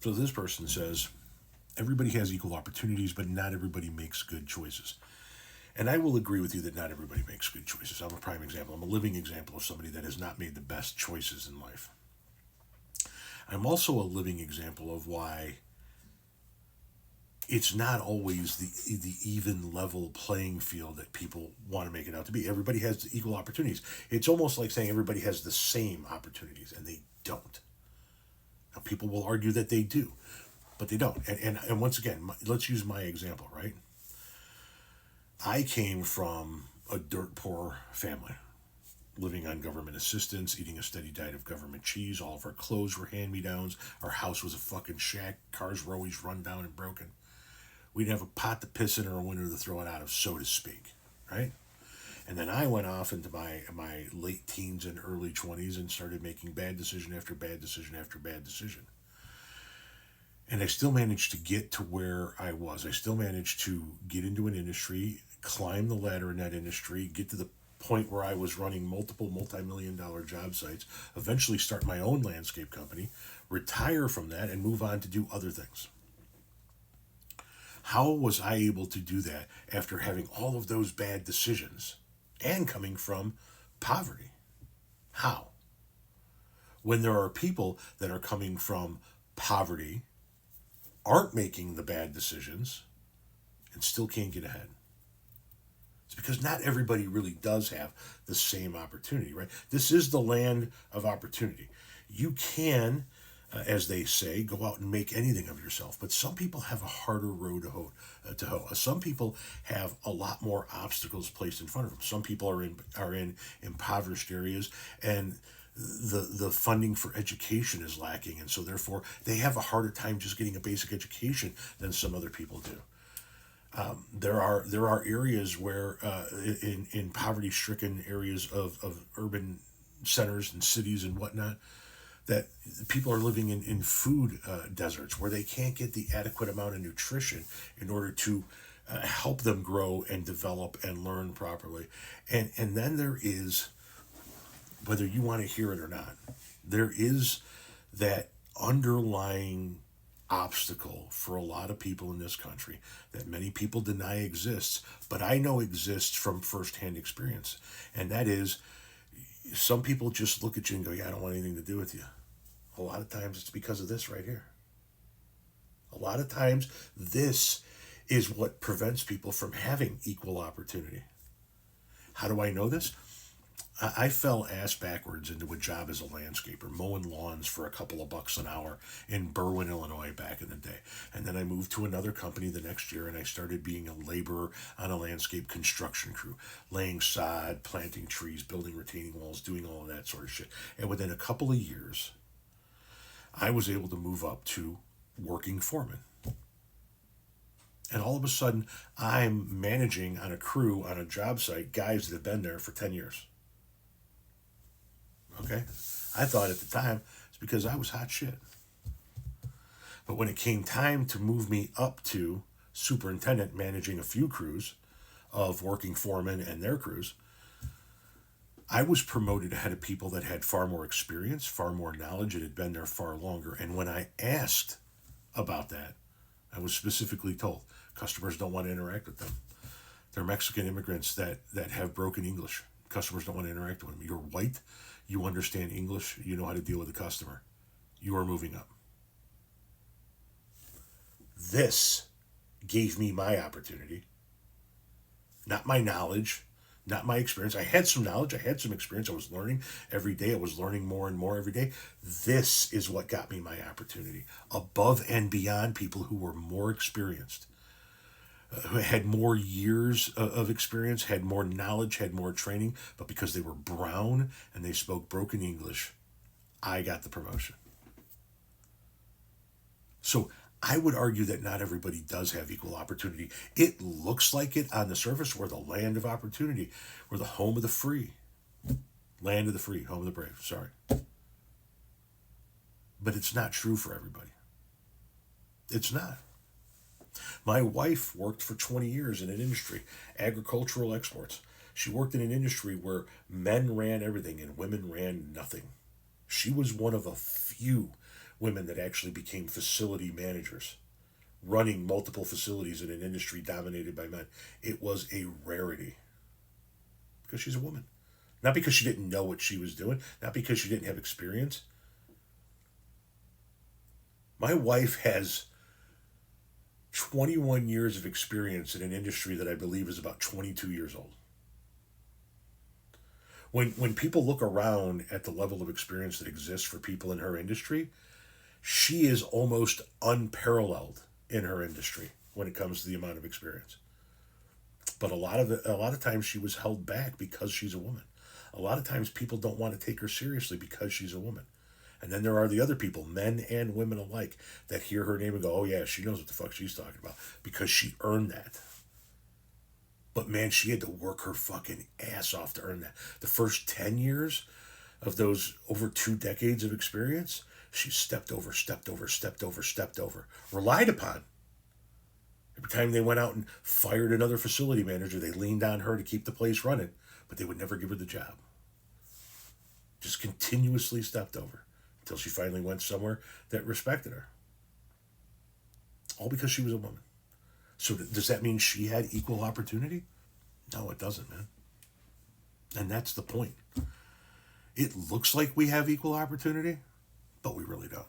So this person says, everybody has equal opportunities, but not everybody makes good choices. And I will agree with you that not everybody makes good choices. I'm a prime example. I'm a living example of somebody that has not made the best choices in life. I'm also a living example of why it's not always the even level playing field that people want to make it out to be. Everybody has equal opportunities. It's almost like saying everybody has the same opportunities, and they don't. Now, people will argue that they do, but they don't. And once again, let's use my example, right? I came from a dirt poor family, living on government assistance, eating a steady diet of government cheese. All of our clothes were hand me downs. Our house was a fucking shack. Cars were always run down and broken. We didn't have a pot to piss in or a window to throw it out of, so to speak, right? And then I went off into my late teens and early 20s and started making bad decision after bad decision after bad decision. And I still managed to get to where I was. I still managed to get into an industry, climb the ladder in that industry, get to the point where I was running multiple multi-million-dollar job sites, eventually start my own landscape company, retire from that, and move on to do other things. How was I able to do that after having all of those bad decisions and coming from poverty? How? When there are people that are coming from poverty, aren't making the bad decisions, and still can't get ahead. It's because not everybody really does have the same opportunity, right? This is the land of opportunity. You can, as they say, go out and make anything of yourself, but some people have a harder road to hoe. Some people have a lot more obstacles placed in front of them. Some people are in impoverished areas, and the funding for education is lacking, and so therefore they have a harder time just getting a basic education than some other people do. There are areas where in poverty-stricken areas of urban centers and cities and whatnot, that people are living in food deserts where they can't get the adequate amount of nutrition in order to help them grow and develop and learn properly. And then there is, whether you want to hear it or not, there is that underlying obstacle for a lot of people in this country that many people deny exists, but I know exists from firsthand experience. And that is, some people just look at you and go, yeah, I don't want anything to do with you. A lot of times it's because of this right here. A lot of times this is what prevents people from having equal opportunity. How do I know this? I fell ass backwards into a job as a landscaper, mowing lawns for a couple of bucks an hour in Berwyn, Illinois back in the day. And then I moved to another company the next year and I started being a laborer on a landscape construction crew, laying sod, planting trees, building retaining walls, doing all of that sort of shit. And within a couple of years, I was able to move up to working foreman. And all of a sudden, I'm managing on a crew on a job site guys that have been there for 10 years. Okay? I thought at the time it's because I was hot shit. But when it came time to move me up to superintendent, managing a few crews of working foremen and their crews, I was promoted ahead of people that had far more experience, far more knowledge, and had been there far longer. And when I asked about that, I was specifically told customers don't want to interact with them. They're Mexican immigrants that have broken English. Customers don't want to interact with them. You're white, you understand English, you know how to deal with a customer. You are moving up. This gave me my opportunity, not my knowledge, not my experience. I had some knowledge, I had some experience, I was learning every day, I was learning more and more every day. This is what got me my opportunity, above and beyond people who were more experienced, who had more years of experience, had more knowledge, had more training, but because they were brown and they spoke broken English, I got the promotion. So I would argue that not everybody does have equal opportunity. It looks like it on the surface. We're the land of opportunity. We're the home of the free. Land of the free, home of the brave, sorry. But it's not true for everybody. It's not. My wife worked for 20 years in an industry, agricultural exports. She worked in an industry where men ran everything and women ran nothing. She was one of a few women that actually became facility managers, running multiple facilities in an industry dominated by men. It was a rarity because she's a woman. Not because she didn't know what she was doing, not because she didn't have experience. My wife has 21 years of experience in an industry that I believe is about 22 years old. When people look around at the level of experience that exists for people in her industry, she is almost unparalleled in her industry when it comes to the amount of experience. But a lot of times she was held back because she's a woman. A lot of times people don't want to take her seriously because she's a woman. And then there are the other people, men and women alike, that hear her name and go, oh yeah, she knows what the fuck she's talking about because she earned that. But man, she had to work her fucking ass off to earn that. The first 10 years of those over 2 decades of experience, she stepped over, relied upon. Every time they went out and fired another facility manager, they leaned on her to keep the place running, but they would never give her the job. Just continuously stepped over until she finally went somewhere that respected her. All because she was a woman. So does that mean she had equal opportunity? No, it doesn't, man. And that's the point. It looks like we have equal opportunity, but we really don't.